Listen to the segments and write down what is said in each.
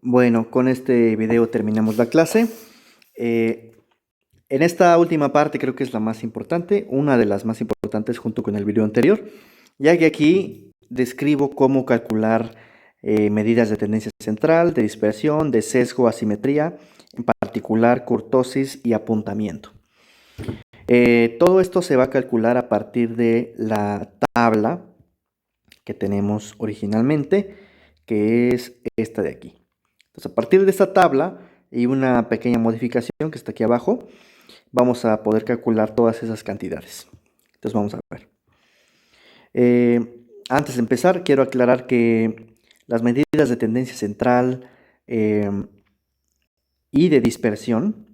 Bueno, con este video terminamos la clase. Eh, en esta última parte creo que es la más importante, una de las más importantes junto con el video anterior, ya que aquí describo cómo calcular medidas de tendencia central, de dispersión, de sesgo, asimetría, en particular kurtosis y apuntamiento. Todo esto se va a calcular a partir de la tabla que tenemos originalmente, que es esta de aquí. Entonces, a partir de esta tabla y una pequeña modificación que está aquí abajo, vamos a poder calcular todas esas cantidades. Entonces, vamos a ver. Antes de empezar, quiero aclarar que las medidas de tendencia central y de dispersión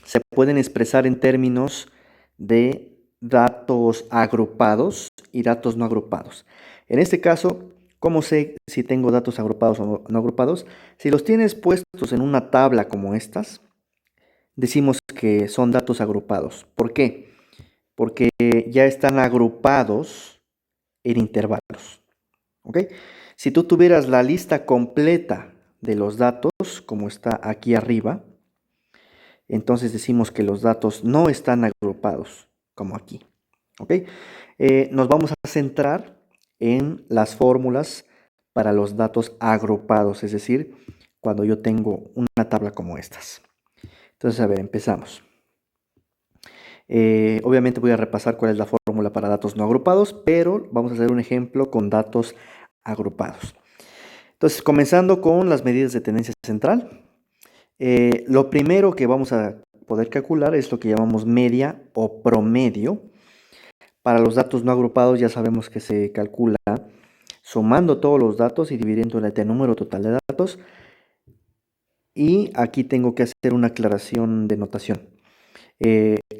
se pueden expresar en términos de datos agrupados y datos no agrupados. En este caso, ¿cómo sé si tengo datos agrupados o no agrupados? Si los tienes puestos en una tabla como estas, decimos que son datos agrupados. ¿Por qué? Porque ya están agrupados en intervalos. ¿Ok? Si tú tuvieras la lista completa de los datos, como está aquí arriba, entonces decimos que los datos no están agrupados, como aquí. ¿Ok? Nos vamos a centrar en las fórmulas para los datos agrupados, es decir, cuando yo tengo una tabla como estas. Entonces, a ver, empezamos. Obviamente voy a repasar cuál es la fórmula para datos no agrupados, pero vamos a hacer un ejemplo con datos agrupados. Entonces, comenzando con las medidas de tendencia central. Lo primero que vamos a poder calcular es lo que llamamos media o promedio. Para los datos no agrupados ya sabemos que se calcula sumando todos los datos y dividiendo el número total de datos. Y aquí tengo que hacer una aclaración de notación.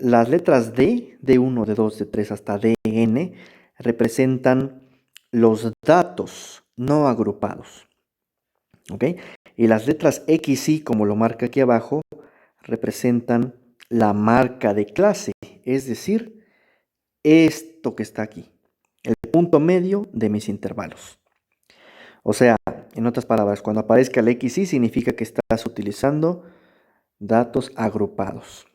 Las letras D, D1, D2, D3 hasta Dn representan los datos no agrupados. ¿Ok? Y las letras X, Y, como lo marca aquí abajo, representan la marca de clase, es decir, esto que está aquí, el punto medio de mis intervalos. O sea, en otras palabras, cuando aparezca el XY significa que estás utilizando datos agrupados.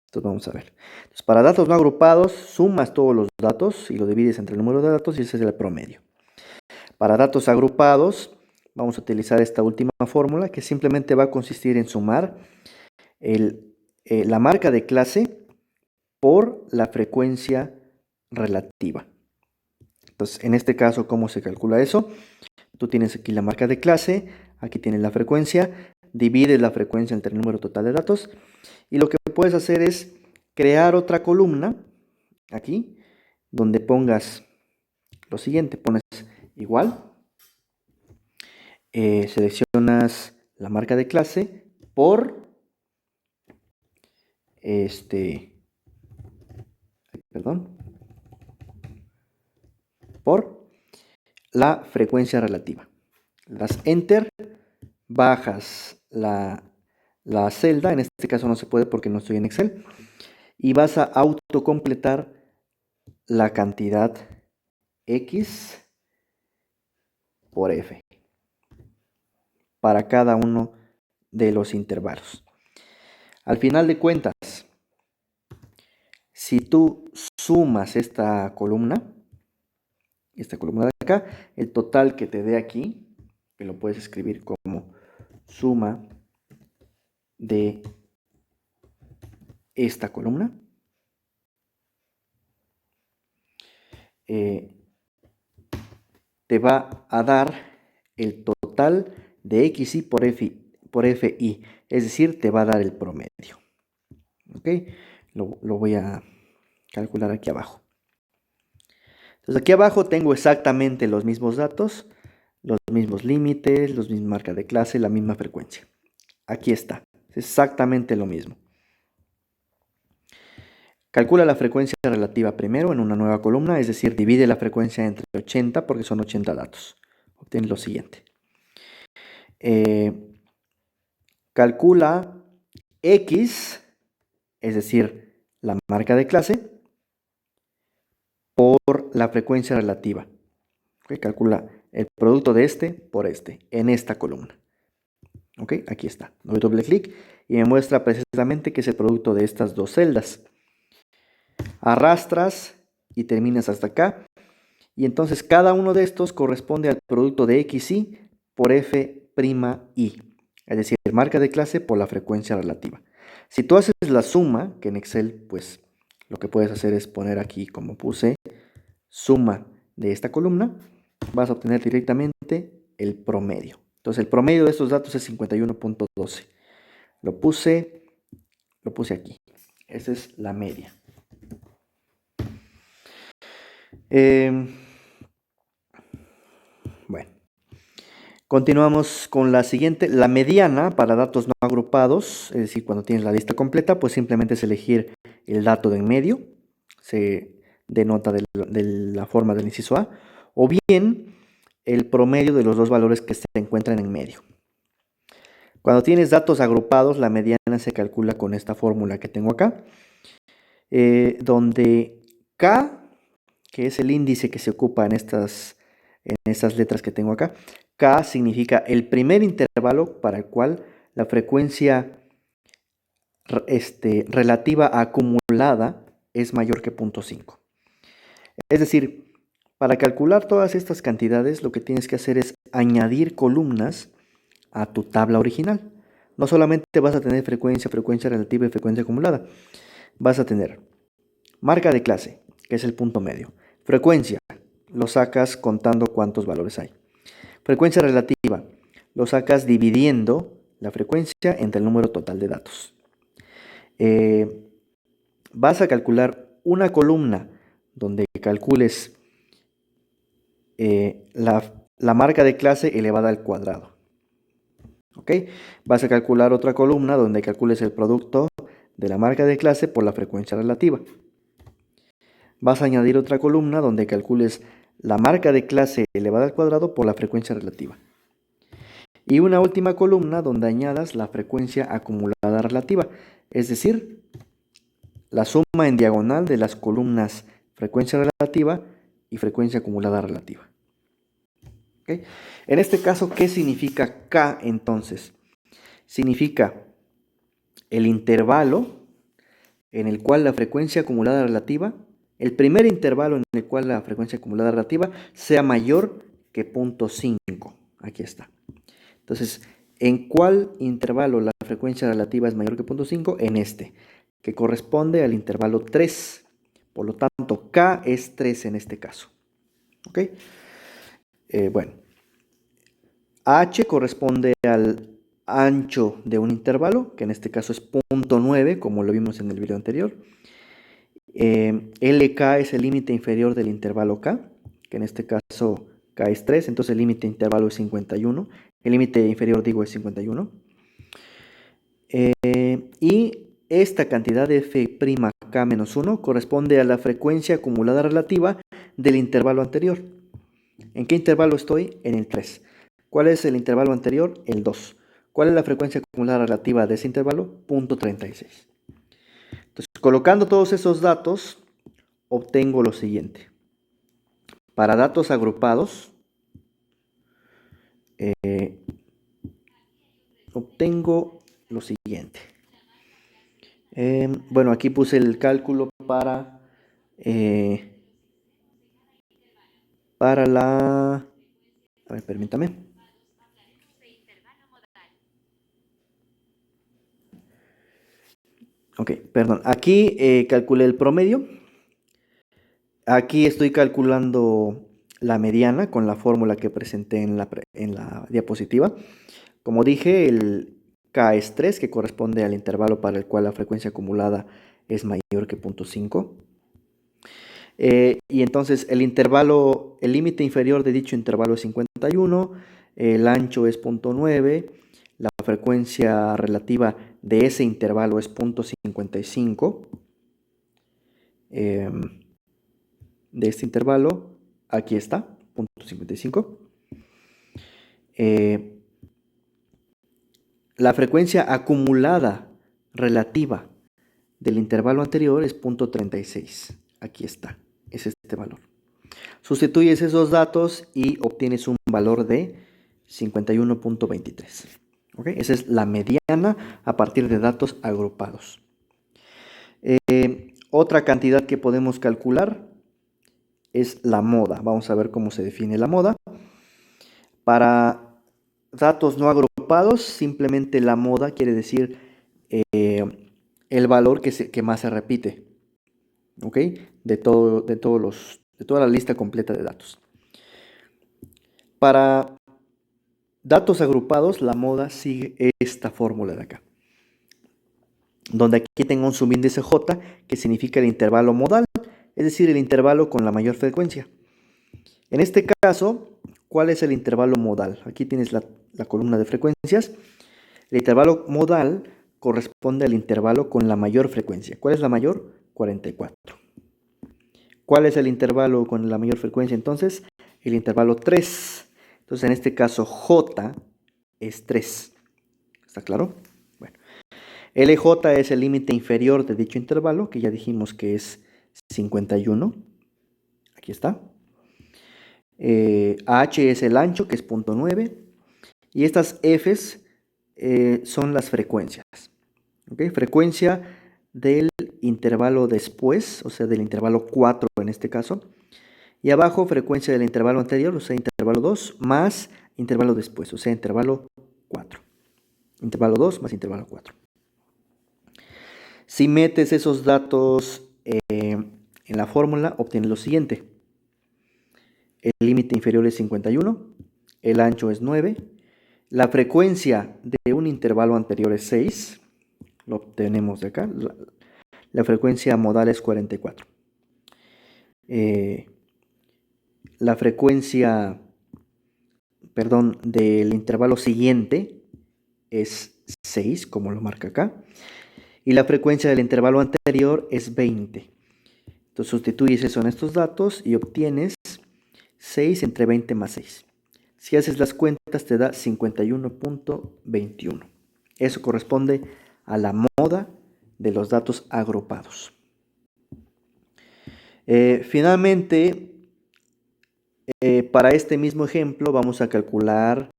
Entonces vamos a ver. Entonces, para datos no agrupados, sumas todos los datos y lo divides entre el número de datos y ese es el promedio. Para datos agrupados, vamos a utilizar esta última fórmula que simplemente va a consistir en sumar la marca de clase por la frecuencia relativa. Entonces, en este caso, ¿cómo se calcula eso? Tú tienes aquí la marca de clase, aquí tienes la frecuencia, divides la frecuencia entre el número total de datos y lo que puedes hacer es crear otra columna aquí donde pongas lo siguiente, pones igual, seleccionas la marca de clase por por la frecuencia relativa. Das enter, bajas la celda, en este caso no se puede porque no estoy en Excel, y vas a autocompletar la cantidad X por F para cada uno de los intervalos. Al final de cuentas, si tú sumas esta columna de acá, el total que te dé aquí, que lo puedes escribir como suma de esta columna, te va a dar el total de XY por FI, es decir, te va a dar el promedio. ¿Ok? Lo voy a calcular aquí abajo. Entonces aquí abajo tengo exactamente los mismos datos, los mismos límites, los mismos marcas de clase, la misma frecuencia. Aquí está, es exactamente lo mismo. Calcula la frecuencia relativa primero en una nueva columna, es decir, divide la frecuencia entre 80 porque son 80 datos. Obtén lo siguiente. Calcula X, es decir, la marca de clase, por la frecuencia relativa. ¿Okay? Calcula el producto de este por este, en esta columna. ¿Ok? Aquí está. Doy doble clic y me muestra precisamente que es el producto de estas dos celdas. Arrastras y terminas hasta acá. Y entonces cada uno de estos corresponde al producto de xi por f'I. Es decir, marca de clase por la frecuencia relativa. Si tú haces la suma, que en Excel, pues lo que puedes hacer es poner aquí, como puse, suma de esta columna, vas a obtener directamente el promedio. Entonces el promedio de estos datos es 51.12. Lo puse aquí. Esa es la media. Bueno, continuamos con la siguiente. La mediana para datos no agrupados, es decir, cuando tienes la lista completa, pues simplemente es elegir el dato de en medio. Se denota de la forma del inciso A. O bien el promedio de los dos valores que se encuentran en medio. Cuando tienes datos agrupados, la mediana se calcula con esta fórmula que tengo acá, donde K, que es el índice que se ocupa en estas letras que tengo acá, K significa el primer intervalo para el cual la frecuencia relativa acumulada es mayor que 0.5. Es decir, para calcular todas estas cantidades, lo que tienes que hacer es añadir columnas a tu tabla original. No solamente vas a tener frecuencia, frecuencia relativa y frecuencia acumulada. Vas a tener marca de clase, que es el punto medio. Frecuencia, lo sacas contando cuántos valores hay. Frecuencia relativa, lo sacas dividiendo la frecuencia entre el número total de datos. Vas a calcular una columna donde calcules la marca de clase elevada al cuadrado. ¿Ok? Vas a calcular otra columna donde calcules el producto de la marca de clase por la frecuencia relativa. Vas a añadir otra columna donde calcules la marca de clase elevada al cuadrado por la frecuencia relativa. Y una última columna donde añadas la frecuencia acumulada relativa, es decir, la suma en diagonal de las columnas frecuencia relativa y frecuencia acumulada relativa. ¿Okay? En este caso, ¿qué significa K entonces? Significa el intervalo en el cual la frecuencia acumulada relativa, el primer intervalo en el cual la frecuencia acumulada relativa sea mayor que 0.5. Aquí está. Entonces, ¿en cuál intervalo la frecuencia relativa es mayor que 0.5? En este, que corresponde al intervalo 3. Por lo tanto, K es 3 en este caso. ¿Ok? Bueno, H corresponde al ancho de un intervalo, que en este caso es 0.9, como lo vimos en el video anterior. LK es el límite inferior del intervalo K, que en este caso K es 3, entonces el límite intervalo es 51. El límite inferior, digo, es 51. Y esta cantidad de f'K-1 corresponde a la frecuencia acumulada relativa del intervalo anterior. ¿En qué intervalo estoy? En el 3. ¿Cuál es el intervalo anterior? El 2. ¿Cuál es la frecuencia acumulada relativa de ese intervalo? 0.36. Entonces, colocando todos esos datos, obtengo lo siguiente. Para datos agrupados, obtengo lo siguiente. Bueno, aquí puse el cálculo para la... A ver, permítame. Ok, perdón. Aquí calculé el promedio. Aquí estoy calculando la mediana con la fórmula que presenté en la diapositiva. Como dije, el K es 3, que corresponde al intervalo para el cual la frecuencia acumulada es mayor que 0.5. Y entonces el límite inferior de dicho intervalo es 51, el ancho es 0.9, la frecuencia relativa de ese intervalo es 0.55. De este intervalo, aquí está, 0.55. La frecuencia acumulada relativa del intervalo anterior es 0.36. Aquí está, es este valor. Sustituyes esos datos y obtienes un valor de 51.23. ¿Ok? Esa es la mediana a partir de datos agrupados. Otra cantidad que podemos calcular es la moda. Vamos a ver cómo se define la moda. Para datos no agrupados, simplemente la moda quiere decir el valor que más se repite, ¿ok? De toda la lista completa de datos. Para datos agrupados, la moda sigue esta fórmula de acá, donde aquí tengo un subíndice J, que significa el intervalo modal, es decir, el intervalo con la mayor frecuencia. En este caso, ¿cuál es el intervalo modal? Aquí tienes la columna de frecuencias. El intervalo modal corresponde al intervalo con la mayor frecuencia. ¿Cuál es la mayor? 44. ¿Cuál es el intervalo con la mayor frecuencia entonces? El intervalo 3. Entonces en este caso J es 3. ¿Está claro? Bueno. LJ es el límite inferior de dicho intervalo, que ya dijimos que es 51. Aquí está. H es el ancho, que es 0.9. Y estas Fs son las frecuencias. ¿Okay? Frecuencia del intervalo después, o sea, del intervalo 4 en este caso. Y abajo, frecuencia del intervalo anterior, o sea, intervalo 2, más intervalo después, o sea, intervalo 4. Intervalo 2 más intervalo 4. Si metes esos datos en la fórmula, obtienes lo siguiente. El límite inferior es 51, el ancho es 9, la frecuencia de un intervalo anterior es 6, lo obtenemos de acá, la frecuencia modal es 44. La frecuencia, perdón, del intervalo siguiente es 6, como lo marca acá, y la frecuencia del intervalo anterior es 20. Entonces sustituyes eso en estos datos y obtienes 6 entre 20 más 6. Si haces las cuentas te da 51.21. Eso corresponde a la moda de los datos agrupados. Finalmente, para este mismo ejemplo vamos a calcular,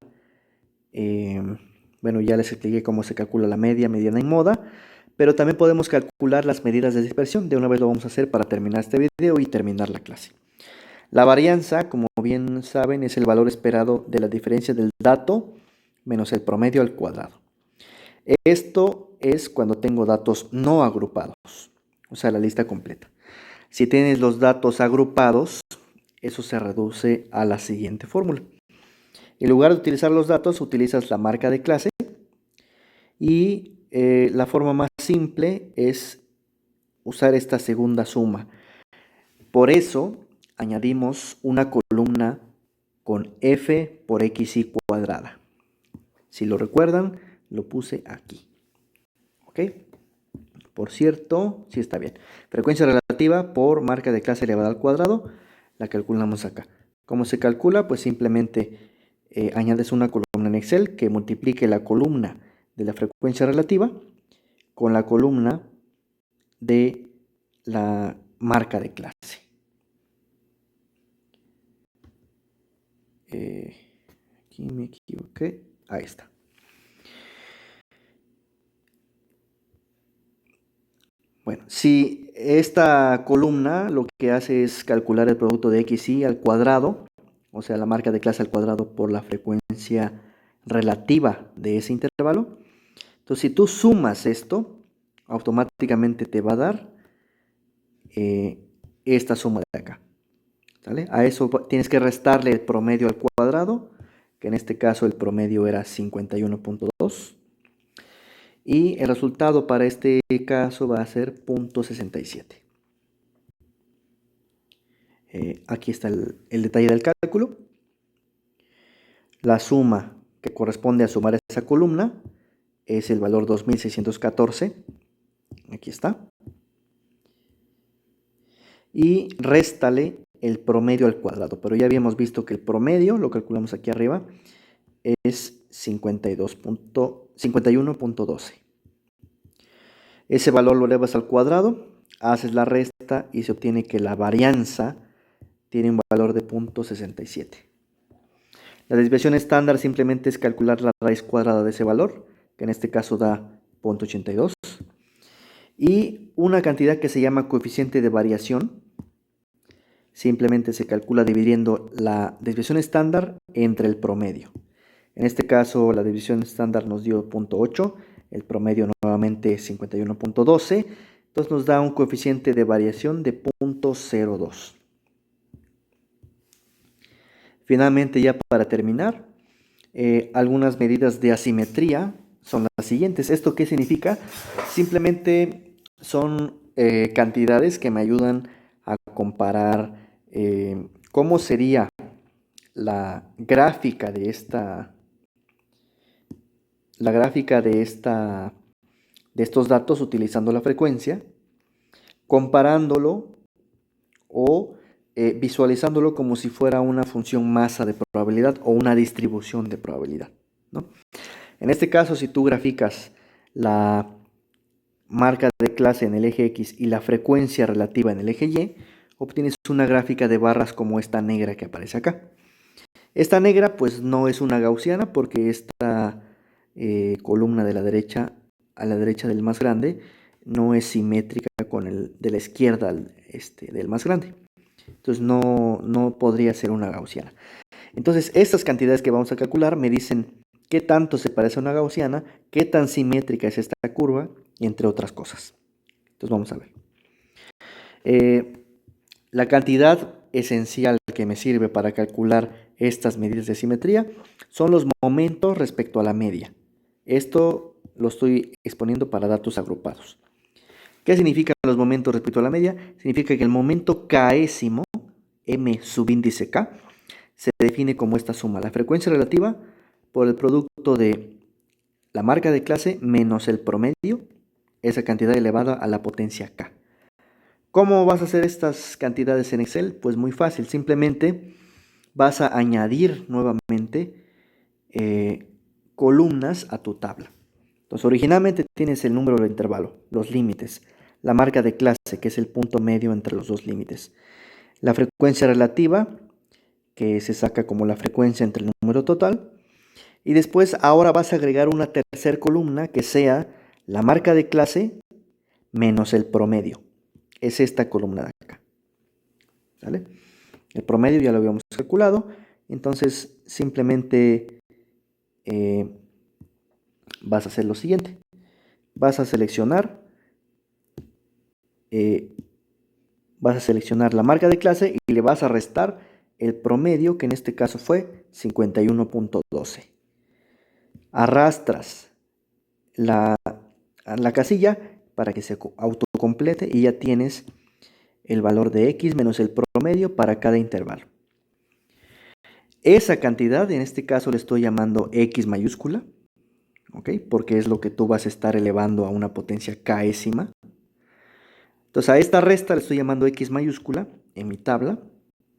bueno, ya les expliqué cómo se calcula la media, mediana y moda, pero también podemos calcular las medidas de dispersión. De una vez lo vamos a hacer para terminar este video y terminar la clase. La varianza, como bien saben, es el valor esperado de la diferencia del dato menos el promedio al cuadrado. Esto es cuando tengo datos no agrupados, o sea, la lista completa. Si tienes los datos agrupados, eso se reduce a la siguiente fórmula. En lugar de utilizar los datos, utilizas la marca de clase y la forma más simple es usar esta segunda suma. Por eso añadimos una columna con f por xy cuadrada. Si lo recuerdan, lo puse aquí. ¿Ok? Por cierto, sí está bien. Frecuencia relativa por marca de clase elevada al cuadrado, la calculamos acá. ¿Cómo se calcula? Pues simplemente añades una columna en Excel que multiplique la columna de la frecuencia relativa con la columna de la marca de clase. Aquí me equivoqué. Ahí está. Bueno, si esta columna lo que hace es calcular el producto de x y al cuadrado, o sea, la marca de clase al cuadrado por la frecuencia relativa de ese intervalo. Entonces, si tú sumas esto, automáticamente te va a dar esta suma de acá. ¿Sale? A eso tienes que restarle el promedio al cuadrado, que en este caso el promedio era 51.2. Y el resultado para este caso va a ser 0.67. Aquí está el detalle del cálculo. La suma que corresponde a sumar esa columna es el valor 2614. Aquí está. Y réstale el promedio al cuadrado. Pero ya habíamos visto que el promedio, lo calculamos aquí arriba, es 51.12. Ese valor lo elevas al cuadrado, haces la resta y se obtiene que la varianza tiene un valor de 0.67. La desviación estándar simplemente es calcular la raíz cuadrada de ese valor, que en este caso da 0.82. Y una cantidad que se llama coeficiente de variación, simplemente se calcula dividiendo la desviación estándar entre el promedio. En este caso la desviación estándar nos dio 0.8, el promedio nuevamente 51.12, entonces nos da un coeficiente de variación de 0.02. Finalmente, ya para terminar, algunas medidas de asimetría son las siguientes. ¿Esto qué significa? Simplemente son cantidades que me ayudan a comparar cómo sería la gráfica de de estos datos utilizando la frecuencia, comparándolo o visualizándolo como si fuera una función masa de probabilidad o una distribución de probabilidad, ¿no? En este caso, si tú graficas la marca de clase en el eje X y la frecuencia relativa en el eje Y, obtienes una gráfica de barras como esta negra que aparece acá. Esta negra pues no es una gaussiana porque esta columna de la derecha a la derecha del más grande no es simétrica con el de la izquierda del más grande. Entonces no podría ser una gaussiana. Entonces estas cantidades que vamos a calcular me dicen qué tanto se parece a una gaussiana, qué tan simétrica es esta curva, entre otras cosas. Entonces vamos a ver. La cantidad esencial que me sirve para calcular estas medidas de simetría son los momentos respecto a la media. Esto lo estoy exponiendo para datos agrupados. ¿Qué significan los momentos respecto a la media? Significa que el momento késimo, m subíndice k, se define como esta suma, la frecuencia relativa por el producto de la marca de clase menos el promedio, esa cantidad elevada a la potencia k. ¿Cómo vas a hacer estas cantidades en Excel? Pues muy fácil, simplemente vas a añadir nuevamente columnas a tu tabla. Entonces, originalmente tienes el número de intervalo, los límites, la marca de clase, que es el punto medio entre los dos límites, la frecuencia relativa, que se saca como la frecuencia entre el número total, y después ahora vas a agregar una tercera columna que sea la marca de clase menos el promedio. Es esta columna de acá. ¿Vale? El promedio ya lo habíamos calculado, entonces simplemente vas a hacer lo siguiente. Vas a seleccionar la marca de clase y le vas a restar el promedio, que en este caso fue 51.12. Arrastras la casilla para que se autocomplete y ya tienes el valor de x menos el promedio para cada intervalo. Esa cantidad, en este caso le estoy llamando x mayúscula, ¿ok? Porque es lo que tú vas a estar elevando a una potencia késima. Entonces a esta resta le estoy llamando x mayúscula en mi tabla.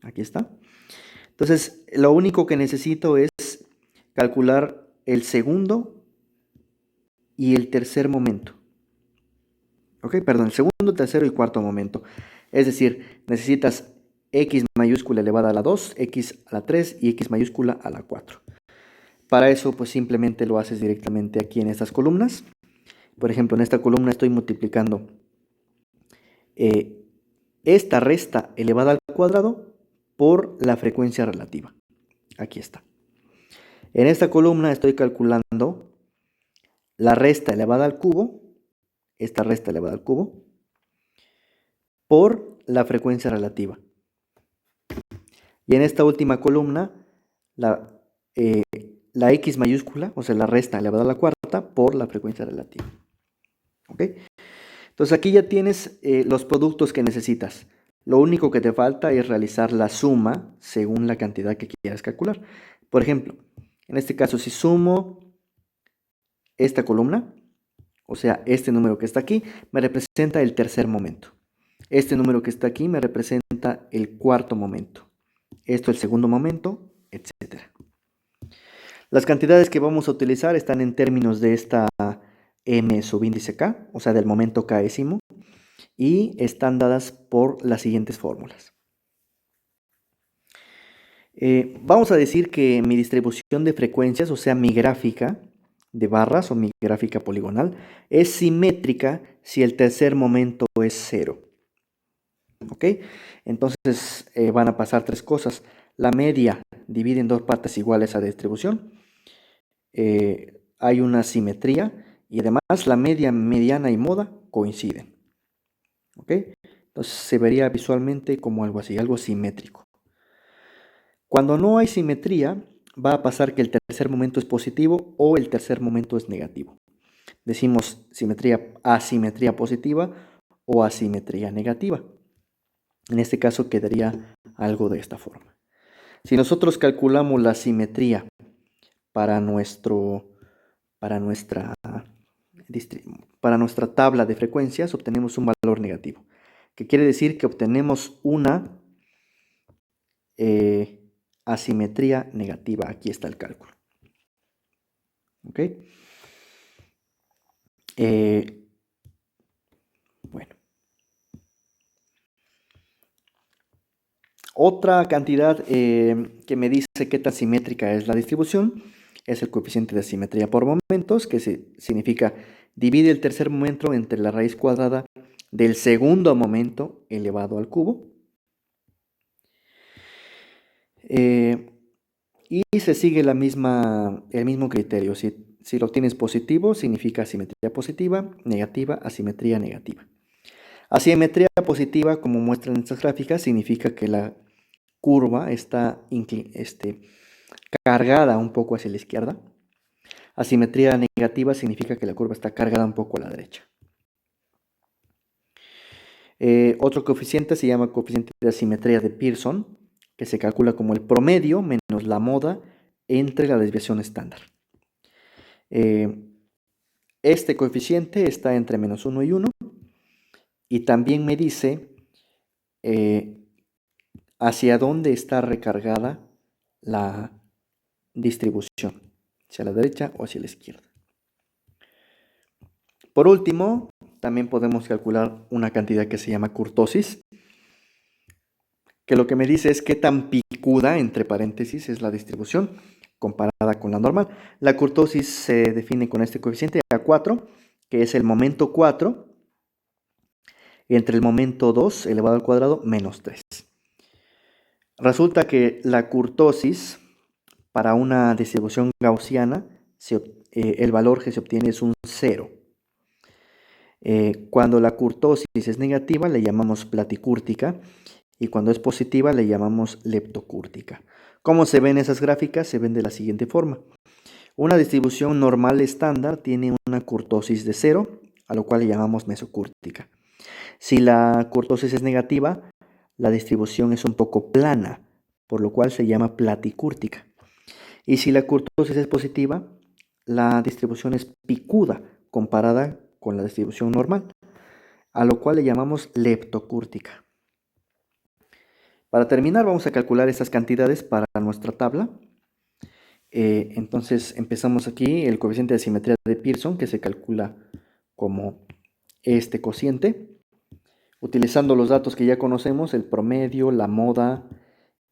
Aquí está. Entonces lo único que necesito es calcular el segundo y el tercer momento. ¿Ok? Perdón, el segundo, tercero y cuarto momento. Es decir, necesitas x mayúscula elevada a la 2, x a la 3 y x mayúscula a la 4. Para eso pues simplemente lo haces directamente aquí en estas columnas. Por ejemplo, en esta columna estoy multiplicando esta resta elevada al cuadrado por la frecuencia relativa. Aquí está. En esta columna estoy calculando la resta elevada al cubo, esta resta elevada al cubo, por la frecuencia relativa. Y en esta última columna, la x mayúscula, o sea, la resta elevada a la cuarta, por la frecuencia relativa. ¿Ok? Entonces aquí ya tienes los productos que necesitas. Lo único que te falta es realizar la suma según la cantidad que quieras calcular. Por ejemplo, en este caso, si sumo esta columna, o sea, este número que está aquí, me representa el tercer momento. Este número que está aquí me representa el cuarto momento. Esto el segundo momento, etc. Las cantidades que vamos a utilizar están en términos de esta m subíndice k, o sea, del momento késimo, y están dadas por las siguientes fórmulas. Vamos a decir que mi distribución de frecuencias, o sea, mi gráfica de barras o mi gráfica poligonal, es simétrica si el tercer momento es cero. ¿Ok? Entonces van a pasar tres cosas. La media divide en dos partes iguales a distribución. Hay una simetría y además la media, mediana y moda coinciden. ¿Ok? Entonces se vería visualmente como algo así, algo simétrico. Cuando no hay simetría, va a pasar que el tercer momento es positivo o el tercer momento es negativo. Decimos simetría, asimetría positiva o asimetría negativa. En este caso quedaría algo de esta forma. Si nosotros calculamos la simetría para, para, nuestra, para nuestra tabla de frecuencias, obtenemos un valor negativo, que quiere decir que obtenemos una asimetría negativa. Aquí está el cálculo. ¿Ok? Bueno. Otra cantidad que me dice qué tan simétrica es la distribución es el coeficiente de simetría por momentos, que significa divide el tercer momento entre la raíz cuadrada del segundo momento elevado al cubo. Y se sigue el mismo criterio. Si lo obtienes positivo, significa asimetría positiva, negativa, asimetría negativa. Asimetría positiva, como muestran estas gráficas, significa que la curva está cargada un poco hacia la izquierda. Asimetría negativa significa que la curva está cargada un poco a la derecha. Otro coeficiente se llama coeficiente de asimetría de Pearson, que se calcula como el promedio menos la moda entre la desviación estándar. Este coeficiente está entre menos 1 y 1 y también me dice hacia dónde está recargada la distribución, hacia la derecha o hacia la izquierda. Por último, también podemos calcular una cantidad que se llama kurtosis, que lo que me dice es qué tan picuda, entre paréntesis, es la distribución comparada con la normal. La kurtosis se define con este coeficiente A4, que es el momento 4 entre el momento 2 elevado al cuadrado menos 3. Resulta que la kurtosis para una distribución gaussiana, el valor que se obtiene es un 0. Cuando la kurtosis es negativa le llamamos platicúrtica y cuando es positiva le llamamos leptocúrtica. ¿Cómo se ven esas gráficas? Se ven de la siguiente forma. Una distribución normal estándar tiene una kurtosis de 0, a lo cual le llamamos mesocúrtica. Si la kurtosis es negativa, la distribución es un poco plana, por lo cual se llama platicúrtica. Y si la kurtosis es positiva, la distribución es picuda comparada con la distribución normal, a lo cual le llamamos leptocúrtica. Para terminar, vamos a calcular estas cantidades para nuestra tabla. Entonces empezamos aquí el coeficiente de simetría de Pearson, que se calcula como este cociente, utilizando los datos que ya conocemos, el promedio, la moda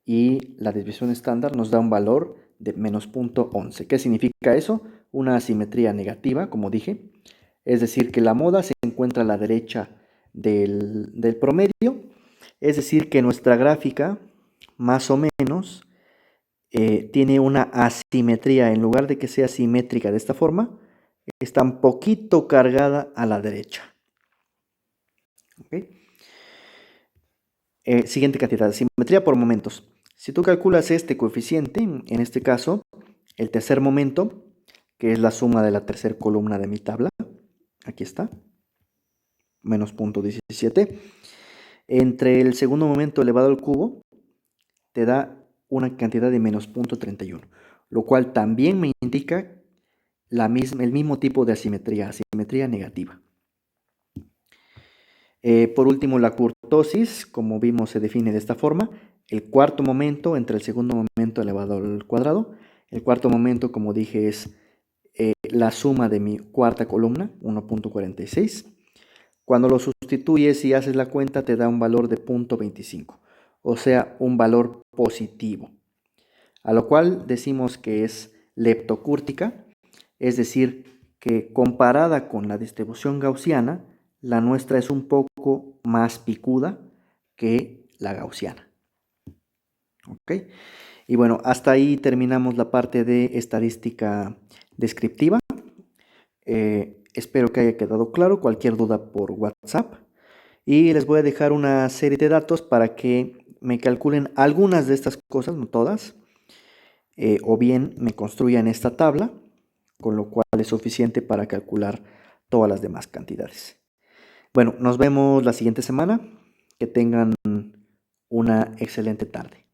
y la desviación estándar, nos da un valor de menos 0.11. ¿Qué significa eso? Una asimetría negativa, como dije, es decir, que la moda se encuentra a la derecha del promedio, es decir, que nuestra gráfica, más o menos, tiene una asimetría. En lugar de que sea simétrica de esta forma, está un poquito cargada a la derecha. ¿Okay? Siguiente cantidad, simetría por momentos. Si tú calculas este coeficiente, en este caso, el tercer momento, que es la suma de la tercera columna de mi tabla, aquí está, menos 0.17, entre el segundo momento elevado al cubo, te da una cantidad de menos 0.31, lo cual también me indica el mismo tipo de asimetría, asimetría negativa. Por último, la kurtosis, como vimos, se define de esta forma. El cuarto momento entre el segundo momento elevado al cuadrado. El cuarto momento, como dije, es la suma de mi cuarta columna, 1.46. Cuando lo sustituyes y haces la cuenta, te da un valor de 0.25, o sea, un valor positivo. a lo cual decimos que es leptocúrtica, es decir, que comparada con la distribución gaussiana, la nuestra es un poco más picuda que la gaussiana. ¿Ok? Y bueno, hasta ahí terminamos la parte de estadística descriptiva. Espero que haya quedado claro. Cualquier duda por WhatsApp. Y les voy a dejar una serie de datos para que me calculen algunas de estas cosas, no todas, o bien me construyan esta tabla, con lo cual es suficiente para calcular todas las demás cantidades. Bueno, nos vemos la siguiente semana. Que tengan una excelente tarde.